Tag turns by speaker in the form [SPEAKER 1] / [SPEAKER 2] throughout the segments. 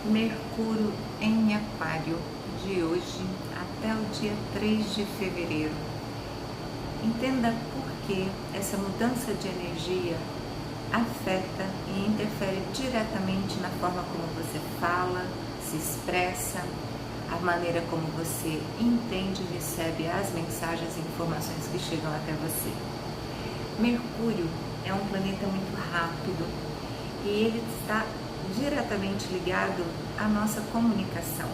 [SPEAKER 1] Mercúrio em Aquário, de hoje até o dia 3 de fevereiro. Entenda por que essa mudança de energia afeta e interfere diretamente na forma como você fala, se expressa, a maneira como você entende e recebe as mensagens e informações que chegam até você. Mercúrio é um planeta muito rápido e ele está diretamente ligado à nossa comunicação.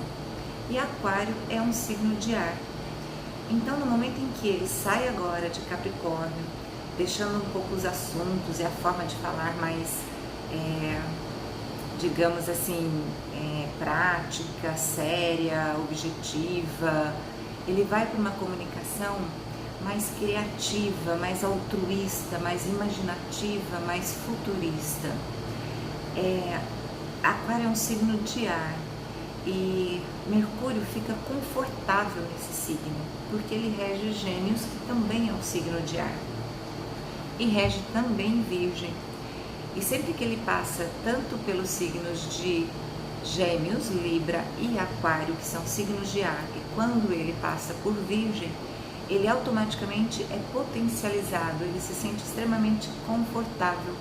[SPEAKER 1] E Aquário é um signo de ar. Então, no momento em que ele sai agora de Capricórnio, deixando um pouco os assuntos e a forma de falar mais, digamos assim, prática, séria, objetiva, ele vai para uma comunicação mais criativa, mais altruísta, mais imaginativa, mais futurista. Aquário é um signo de ar e Mercúrio fica confortável nesse signo, porque ele rege Gêmeos, que também é um signo de ar, e rege também Virgem. E sempre que ele passa tanto pelos signos de Gêmeos, Libra e Aquário, que são signos de ar, e quando ele passa por Virgem, ele automaticamente é potencializado, ele se sente extremamente confortável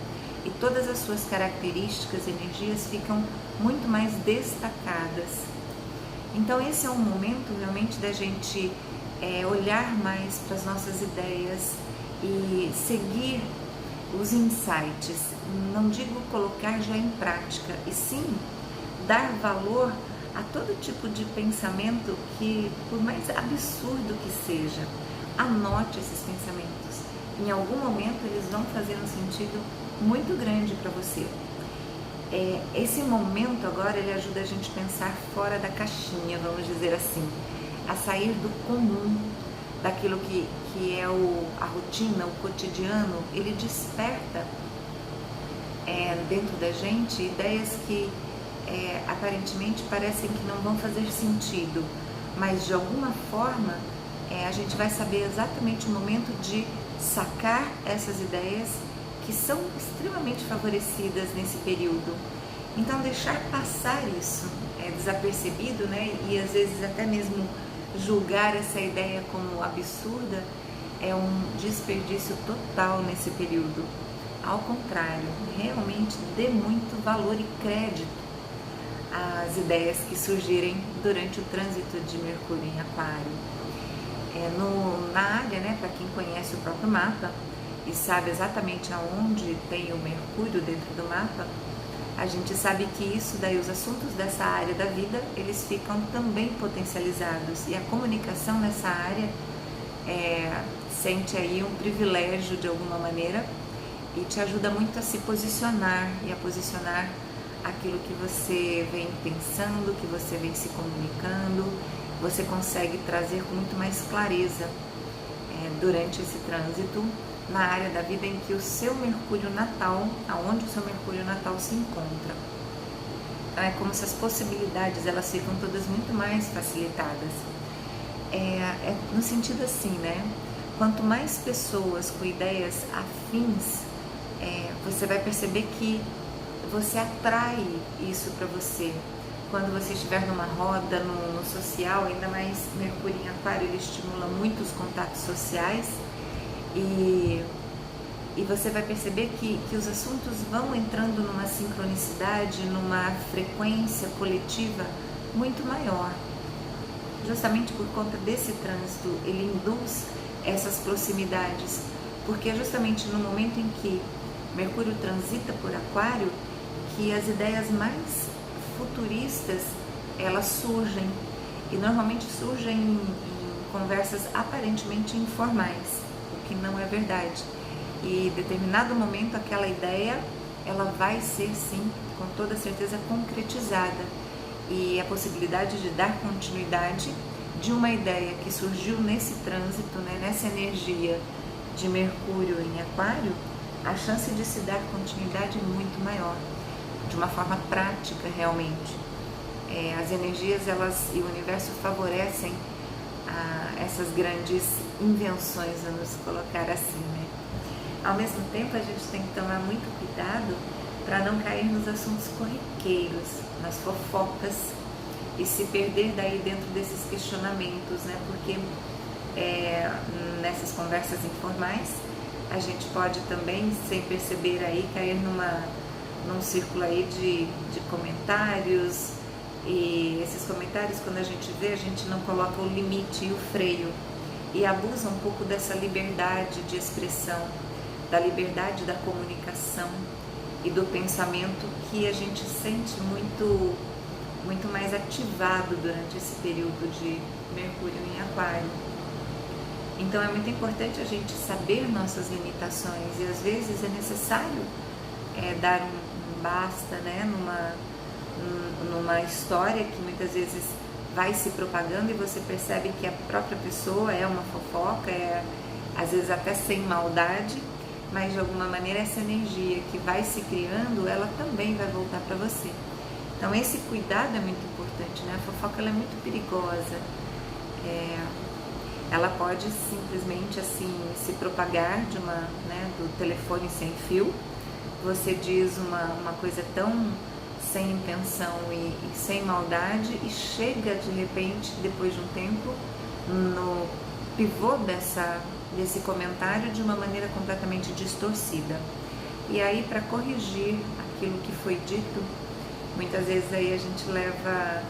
[SPEAKER 1] e todas as suas características, energias ficam muito mais destacadas. Então esse é um momento realmente da gente olhar mais para as nossas ideias e seguir os insights, não digo colocar já em prática, e sim dar valor a todo tipo de pensamento que, por mais absurdo que seja, anote esses pensamentos. Em algum momento eles vão fazer um sentido muito grande para você. Esse momento agora ele ajuda a gente a pensar fora da caixinha, vamos dizer assim, a sair do comum, daquilo que é a rotina, o cotidiano. Ele desperta dentro da gente ideias que aparentemente parecem que não vão fazer sentido, mas de alguma forma a gente vai saber exatamente o momento de sacar essas ideias que são extremamente favorecidas nesse período. Então deixar passar isso desapercebido, né? E às vezes até mesmo julgar essa ideia como absurda é um desperdício total nesse período. Ao contrário, realmente dê muito valor e crédito às ideias que surgirem durante o trânsito de Mercúrio em Aquário. Na área, né, para quem conhece o próprio mapa e sabe exatamente aonde tem o Mercúrio dentro do mapa, a gente sabe que isso daí, os assuntos dessa área da vida, eles ficam também potencializados, e a comunicação nessa área sente aí um privilégio de alguma maneira e te ajuda muito a se posicionar e a posicionar aquilo que você vem pensando, que você vem se comunicando. Você consegue trazer com muito mais clareza durante esse trânsito na área da vida em que o seu Mercúrio natal, aonde o seu Mercúrio natal se encontra. Então é como se as possibilidades elas ficam todas muito mais facilitadas. No sentido assim, né? Quanto mais pessoas com ideias afins, você vai perceber que você atrai isso para você. Quando você estiver numa roda, no social, ainda mais Mercúrio em Aquário, ele estimula muito os contatos sociais e você vai perceber que os assuntos vão entrando numa sincronicidade, numa frequência coletiva muito maior. Justamente por conta desse trânsito, ele induz essas proximidades, porque é justamente no momento em que Mercúrio transita por Aquário que as ideias mais futuristas elas surgem, e normalmente surgem em conversas aparentemente informais, o que não é verdade. E em determinado momento aquela ideia ela vai ser sim, com toda certeza, concretizada, e a possibilidade de dar continuidade de uma ideia que surgiu nesse trânsito, né, nessa energia de Mercúrio em Aquário, a chance de se dar continuidade é muito maior, de uma forma prática realmente. As energias e o universo favorecem essas grandes invenções, vamos colocar assim, né? Ao mesmo tempo, a gente tem que tomar muito cuidado para não cair nos assuntos corriqueiros, nas fofocas e se perder daí dentro desses questionamentos, né? Porque nessas conversas informais a gente pode também, sem perceber aí, cair num círculo aí de comentários, e esses comentários, quando a gente vê, a gente não coloca o limite e o freio e abusa um pouco dessa liberdade de expressão, da liberdade da comunicação e do pensamento que a gente sente muito mais ativado durante esse período de Mercúrio em Aquário. Então é muito importante a gente saber nossas limitações e às vezes é necessário dar um basta, né, numa história que muitas vezes vai se propagando e você percebe que a própria pessoa é uma fofoca, às vezes até sem maldade, mas de alguma maneira essa energia que vai se criando, ela também vai voltar para você. Então esse cuidado é muito importante, né? A fofoca ela é muito perigosa. Ela pode simplesmente assim se propagar do telefone sem fio. Você diz uma coisa tão sem intenção e sem maldade e chega de repente, depois de um tempo, no pivô desse comentário de uma maneira completamente distorcida. E aí, para corrigir aquilo que foi dito, muitas vezes aí a gente leva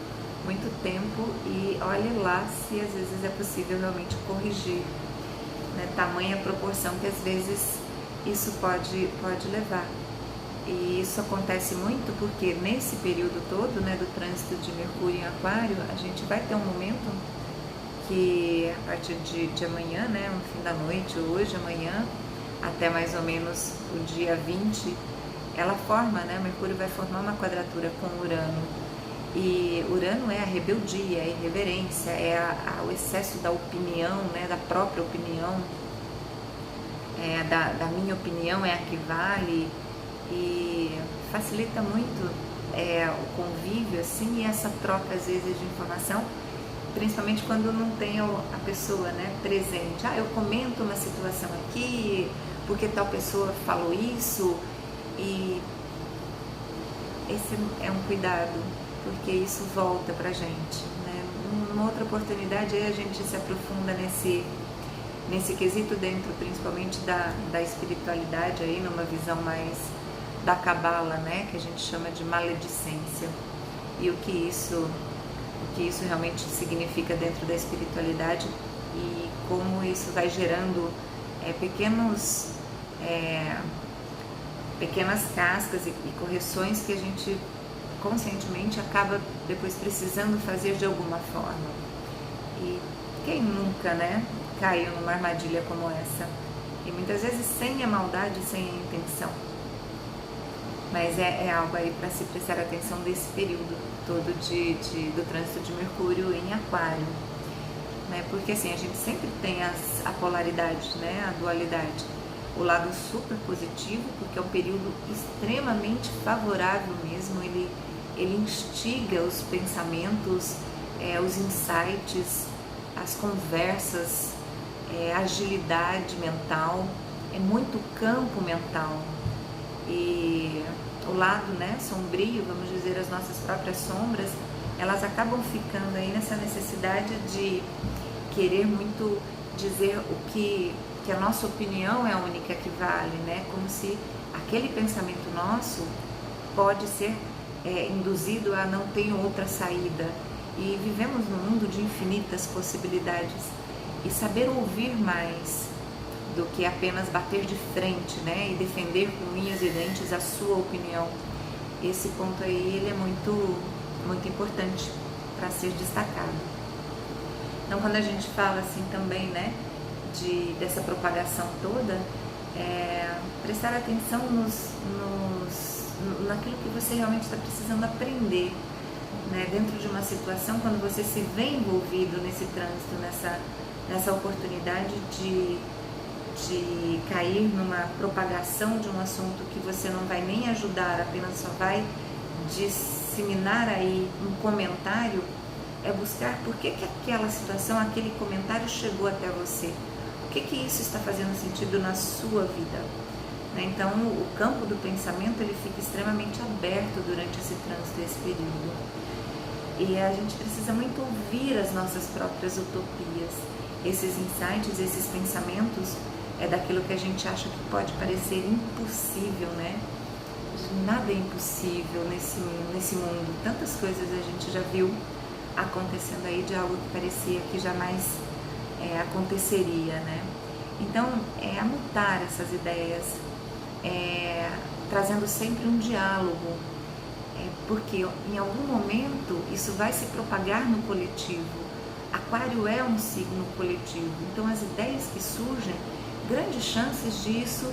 [SPEAKER 1] muito tempo e olhe lá se às vezes é possível realmente corrigir, né? Tamanha proporção que às vezes isso pode levar. E isso acontece muito porque nesse período todo, né, do trânsito de Mercúrio em Aquário, a gente vai ter um momento que a partir de amanhã, né, no fim da noite, hoje, amanhã, até mais ou menos o dia 20, ela forma, né, Mercúrio vai formar uma quadratura com Urano. E Urano é a rebeldia, é a irreverência, é o excesso da opinião, né, da própria opinião, da minha opinião é a que vale, e facilita muito o convívio assim, e essa troca às vezes de informação, principalmente quando não tem a pessoa, né, presente. Eu comento uma situação aqui porque tal pessoa falou isso, e esse é um cuidado, porque isso volta pra gente, né? Numa outra oportunidade aí a gente se aprofunda nesse quesito dentro principalmente da espiritualidade, aí numa visão mais da cabala, né, que a gente chama de maledicência, e o que isso realmente significa dentro da espiritualidade e como isso vai gerando pequenas cascas e correções que a gente conscientemente acaba depois precisando fazer de alguma forma. E quem nunca, né, caiu numa armadilha como essa? E muitas vezes sem a maldade, sem a intenção. Mas é algo aí para se prestar atenção desse período todo do trânsito de Mercúrio em Aquário, né? Porque assim, a gente sempre tem a polaridade, né? A dualidade. O lado super positivo, porque é um período extremamente favorável mesmo, ele instiga os pensamentos, os insights, as conversas, agilidade mental, é muito campo mental. E o lado, né, sombrio, vamos dizer, as nossas próprias sombras, elas acabam ficando aí nessa necessidade de querer muito dizer que a nossa opinião é a única que vale, né? Como se aquele pensamento nosso pode ser induzido a não ter outra saída. E vivemos num mundo de infinitas possibilidades, e saber ouvir mais do que apenas bater de frente, né, e defender com unhas e dentes a sua opinião. Esse ponto aí ele é muito, muito importante para ser destacado. Então, quando a gente fala assim também, né, dessa propagação toda, prestar atenção naquilo que você realmente está precisando aprender, né, dentro de uma situação, quando você se vê envolvido nesse trânsito, nessa oportunidade de cair numa propagação de um assunto que você não vai nem ajudar, apenas só vai disseminar aí um comentário, é buscar por que aquela situação, aquele comentário chegou até você, o que isso está fazendo sentido na sua vida, né? Então o campo do pensamento ele fica extremamente aberto durante esse trânsito, esse período. E a gente precisa muito ouvir as nossas próprias utopias. Esses insights, esses pensamentos é daquilo que a gente acha que pode parecer impossível, né? Nada é impossível nesse mundo. Tantas coisas a gente já viu acontecendo aí de algo que parecia que jamais aconteceria, né? Então, anotar essas ideias, trazendo sempre um diálogo, porque em algum momento isso vai se propagar no coletivo. Aquário é um signo coletivo, então as ideias que surgem, grandes chances disso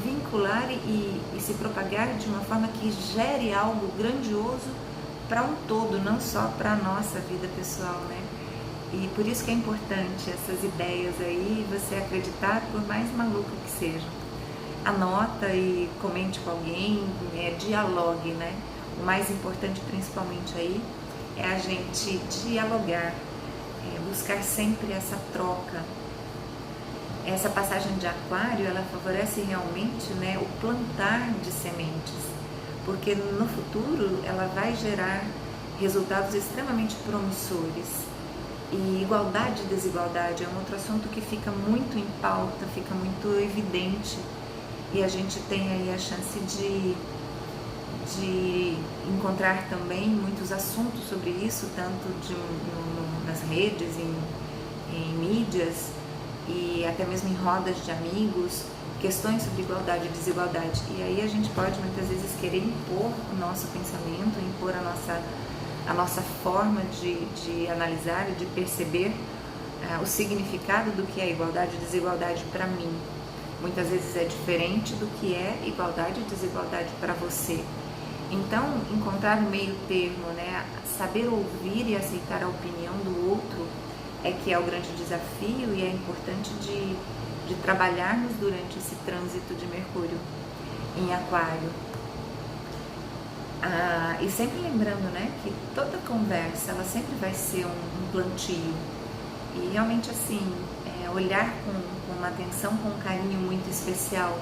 [SPEAKER 1] vincular e se propagar de uma forma que gere algo grandioso para um todo, não só para a nossa vida pessoal, né? E por isso que é importante essas ideias aí, você acreditar, por mais maluca que seja. Anota e comente com alguém, dialogue, né? O mais importante principalmente aí é a gente dialogar, buscar sempre essa troca. Essa passagem de Aquário, ela favorece realmente, né, o plantar de sementes, porque no futuro ela vai gerar resultados extremamente promissores. E igualdade e desigualdade é um outro assunto que fica muito em pauta, fica muito evidente, e a gente tem aí a chance de encontrar também muitos assuntos sobre isso, tanto nas redes, em mídias, e até mesmo em rodas de amigos, questões sobre igualdade e desigualdade. E aí a gente pode muitas vezes querer impor o nosso pensamento, impor a nossa forma de analisar e de perceber o significado do que é igualdade e desigualdade para mim. Muitas vezes é diferente do que é igualdade e desigualdade para você. Então, encontrar o meio termo, né? Saber ouvir e aceitar a opinião do outro é que é o grande desafio e é importante de trabalharmos durante esse trânsito de Mercúrio em Aquário. E sempre lembrando, né, que toda conversa ela sempre vai ser um plantio, e realmente assim, olhar com uma atenção, com um carinho muito especial.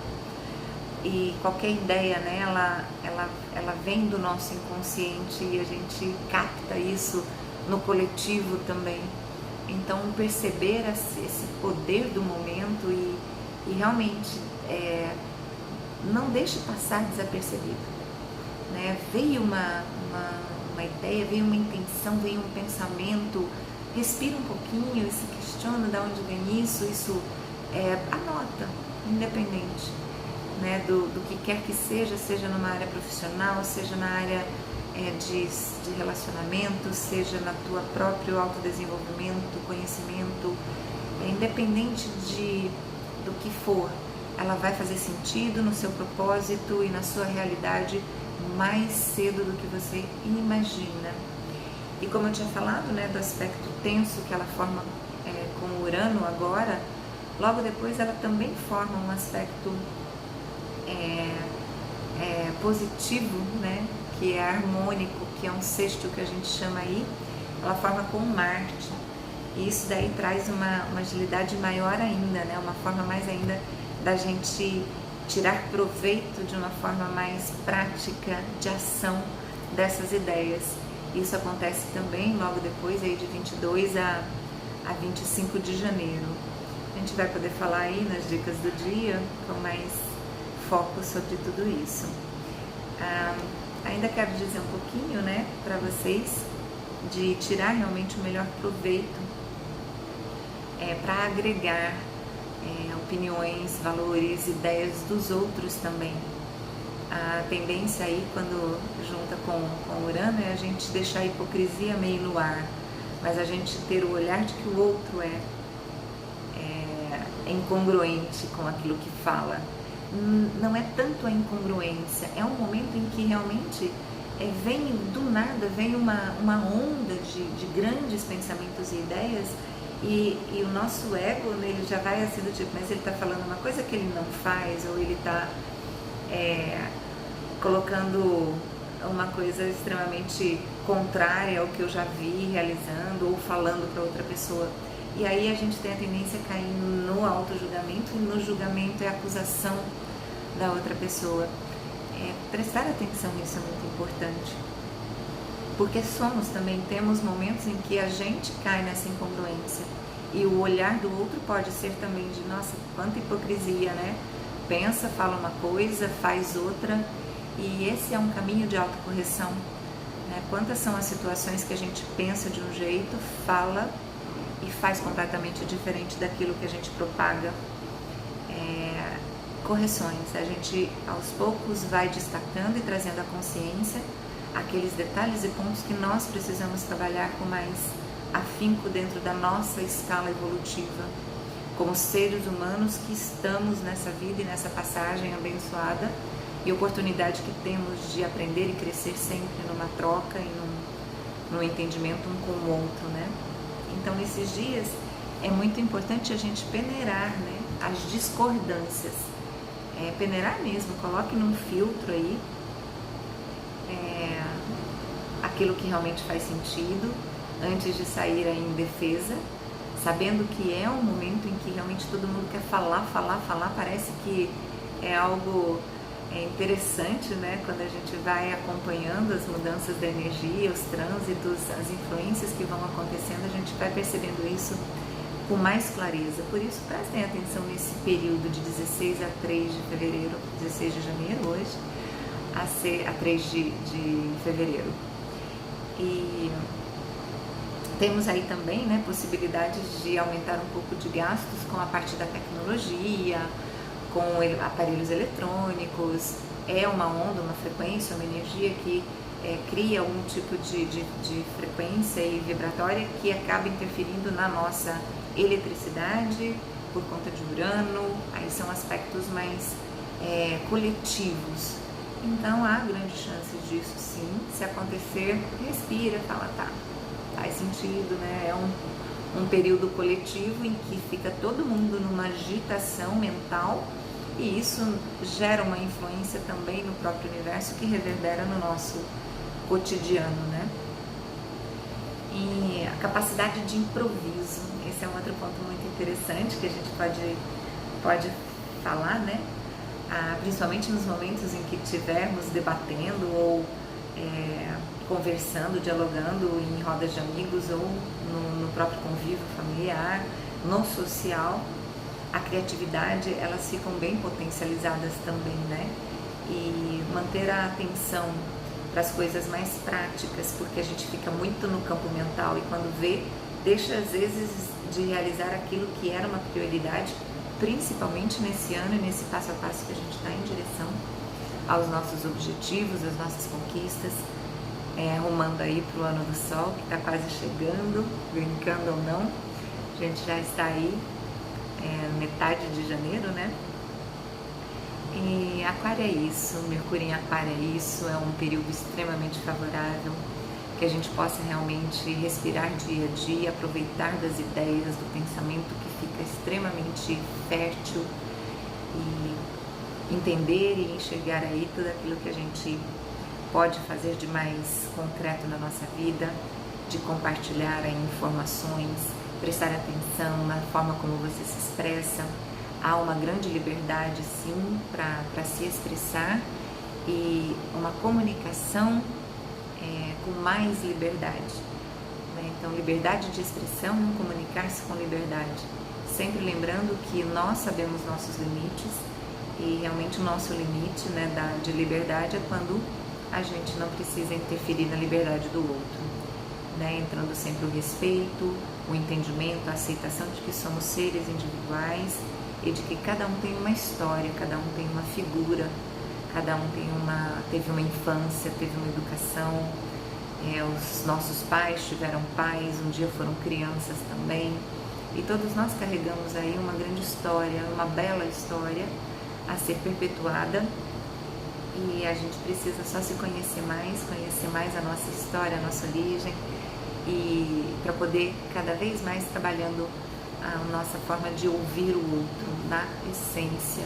[SPEAKER 1] E qualquer ideia, né, ela vem do nosso inconsciente e a gente capta isso no coletivo também. Então perceber esse poder do momento e realmente não deixe passar desapercebido, né? Veio uma ideia, veio uma intenção, veio um pensamento, respira um pouquinho e se questiona de onde vem isso, anota, independente, né, do que quer que seja numa área profissional, seja na área de relacionamento, seja na tua próprio autodesenvolvimento, conhecimento, independente do que for, ela vai fazer sentido no seu propósito e na sua realidade mais cedo do que você imagina. E como eu tinha falado, né, do aspecto tenso que ela forma com o Urano agora, logo depois ela também forma um aspecto positivo, né, que é harmônico, que é um sexto que a gente chama aí, ela forma com Marte. E isso daí traz uma agilidade maior ainda, né, uma forma mais ainda da gente tirar proveito de uma forma mais prática de ação dessas ideias. Isso acontece também logo depois aí de 22 a 25 de janeiro. A gente vai poder falar aí nas dicas do dia com mais foco sobre tudo isso. Ainda quero dizer um pouquinho, né, para vocês, de tirar realmente o melhor proveito para agregar opiniões, valores, ideias dos outros também. A tendência aí, quando junta com Urano, é a gente deixar a hipocrisia meio no ar, mas a gente ter o olhar de que o outro é incongruente com aquilo que fala. Não é tanto a incongruência, é um momento em que realmente vem do nada, vem uma onda de grandes pensamentos e ideias, e o nosso ego, ele já vai assim do tipo, mas ele está falando uma coisa que ele não faz, ou ele está colocando uma coisa extremamente contrária ao que eu já vi realizando, ou falando para outra pessoa. E aí a gente tem a tendência a cair no auto-julgamento, e no julgamento é acusação, da outra pessoa. Prestar atenção nisso é muito importante, porque temos momentos em que a gente cai nessa incongruência, e o olhar do outro pode ser também de, nossa, quanta hipocrisia, né? Pensa, fala uma coisa, faz outra, e esse é um caminho de autocorreção, né? Quantas são as situações que a gente pensa de um jeito, fala e faz completamente diferente daquilo que a gente propaga. Correções, a gente aos poucos vai destacando e trazendo à consciência aqueles detalhes e pontos que nós precisamos trabalhar com mais afinco dentro da nossa escala evolutiva, como seres humanos que estamos nessa vida e nessa passagem abençoada e oportunidade que temos de aprender e crescer sempre numa troca e num entendimento um com o outro, né? Então, nesses dias é muito importante a gente peneirar, né, as discordâncias. Peneirar mesmo, coloque num filtro aí aquilo que realmente faz sentido antes de sair aí em defesa, sabendo que é um momento em que realmente todo mundo quer falar, parece que é algo interessante, né? Quando a gente vai acompanhando as mudanças da energia, os trânsitos, as influências que vão acontecendo, a gente vai percebendo isso com mais clareza. Por isso, prestem atenção nesse período de 16 a 3 de fevereiro, 16 de janeiro hoje, a 3 de fevereiro. E temos aí também, né, possibilidades de aumentar um pouco de gastos com a parte da tecnologia, com aparelhos eletrônicos. É uma onda, uma frequência, uma energia que cria algum tipo de frequência e vibratória que acaba interferindo na nossa eletricidade por conta de Urano. Aí são aspectos mais coletivos. Então há grande chance disso sim. Se acontecer, respira, fala, tá, faz sentido, né? É um período coletivo em que fica todo mundo numa agitação mental, e isso gera uma influência também no próprio universo que reverbera no nosso cotidiano, né? E a capacidade de improviso, esse é um outro ponto muito interessante que a gente pode falar, né? Principalmente nos momentos em que estivermos debatendo ou conversando, dialogando em rodas de amigos ou no próprio convívio familiar, no social, a criatividade, elas ficam bem potencializadas também, né? E manter a atenção para as coisas mais práticas, porque a gente fica muito no campo mental e quando vê, deixa às vezes de realizar aquilo que era uma prioridade, principalmente nesse ano e nesse passo a passo que a gente está em direção aos nossos objetivos, às nossas conquistas, rumando aí para o ano do Sol, que está quase chegando, brincando ou não, a gente já está aí, metade de janeiro, né? E Aquário é isso, Mercúrio em Aquário é isso, é um período extremamente favorável, que a gente possa realmente respirar dia a dia, aproveitar das ideias, do pensamento que fica extremamente fértil e entender e enxergar aí tudo aquilo que a gente pode fazer de mais concreto na nossa vida, de compartilhar aí informações, prestar atenção na forma como você se expressa. Há uma grande liberdade, sim, para se expressar e uma comunicação com mais liberdade, né? Então, liberdade de expressão, comunicar-se com liberdade. Sempre lembrando que nós sabemos nossos limites e realmente o nosso limite, né, de liberdade é quando a gente não precisa interferir na liberdade do outro, né? Entrando sempre o respeito, o entendimento, a aceitação de que somos seres individuais e de que cada um tem uma história, cada um tem uma figura, cada um teve uma infância, teve uma educação. Os nossos pais tiveram pais, um dia foram crianças também, e todos nós carregamos aí uma grande história, uma bela história a ser perpetuada, e a gente precisa só se conhecer mais a nossa história, a nossa origem, e para poder cada vez mais trabalhando a nossa forma de ouvir o outro na essência.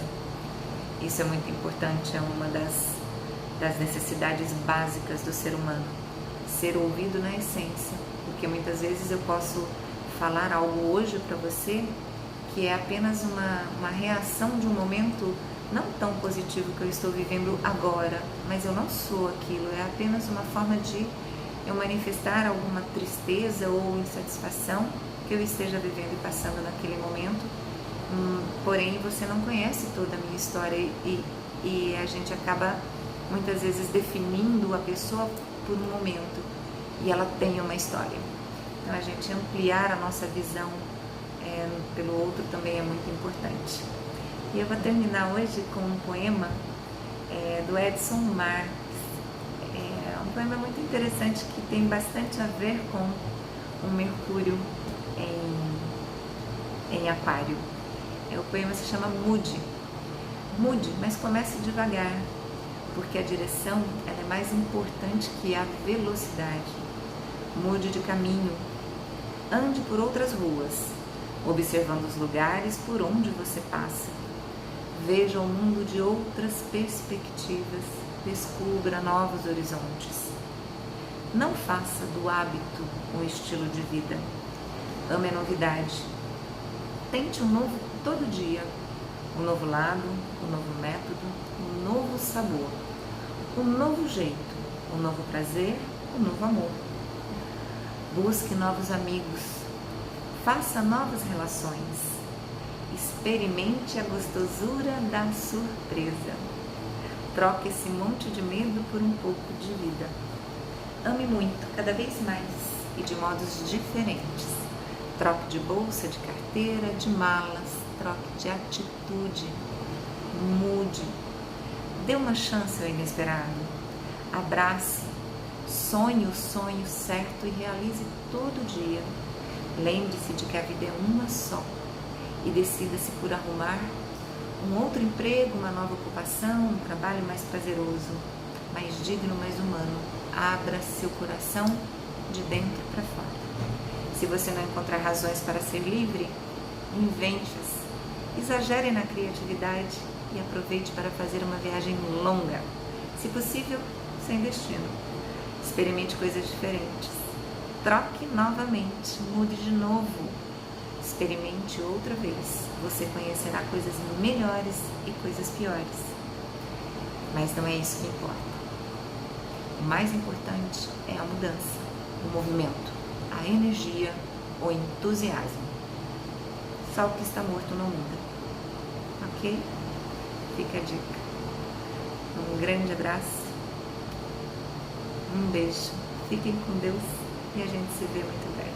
[SPEAKER 1] Isso é muito importante, é uma das necessidades básicas do ser humano, ser ouvido na essência, porque muitas vezes eu posso falar algo hoje para você que é apenas uma reação de um momento não tão positivo que eu estou vivendo agora, mas eu não sou aquilo, é apenas uma forma de eu manifestar alguma tristeza ou insatisfação que eu esteja vivendo e passando naquele momento. Porém, você não conhece toda a minha história e a gente acaba muitas vezes definindo a pessoa por um momento e ela tem uma história. Então, a gente ampliar a nossa visão pelo outro também é muito importante. E eu vou terminar hoje com um poema do Edson Marques. É um poema muito interessante que tem bastante a ver com o Mercúrio em Aquário. O poema se chama Mude. Mude, mas comece devagar, porque a direção ela é mais importante que a velocidade. Mude de caminho, ande por outras ruas, observando os lugares por onde você passa. Veja o mundo de outras perspectivas, descubra novos horizontes. Não faça do hábito um estilo de vida. Ame a novidade. Tente um novo todo dia. Um novo lado, um novo método, um novo sabor, um novo jeito, um novo prazer, um novo amor. Busque novos amigos. Faça novas relações. Experimente a gostosura da surpresa. Troque esse monte de medo por um pouco de vida. Ame muito, cada vez mais e de modos diferentes. Troque de bolsa, de carteira, de malas. Troque de atitude. Mude. Dê uma chance ao inesperado. Abrace. Sonhe o sonho certo e realize todo dia. Lembre-se de que a vida é uma só e decida-se por arrumar um outro emprego, uma nova ocupação, um trabalho mais prazeroso, mais digno, mais humano. Abra seu coração de dentro para fora. Se você não encontrar razões para ser livre, invente-as. Exagere na criatividade e aproveite para fazer uma viagem longa, se possível, sem destino. Experimente coisas diferentes. Troque novamente, mude de novo. Experimente outra vez. Você conhecerá coisas melhores e coisas piores. Mas não é isso que importa. O mais importante é a mudança, o movimento, a energia, o entusiasmo. Só o que está morto não muda. Ok? Fica a dica. Um grande abraço. Um beijo. Fiquem com Deus e a gente se vê muito breve.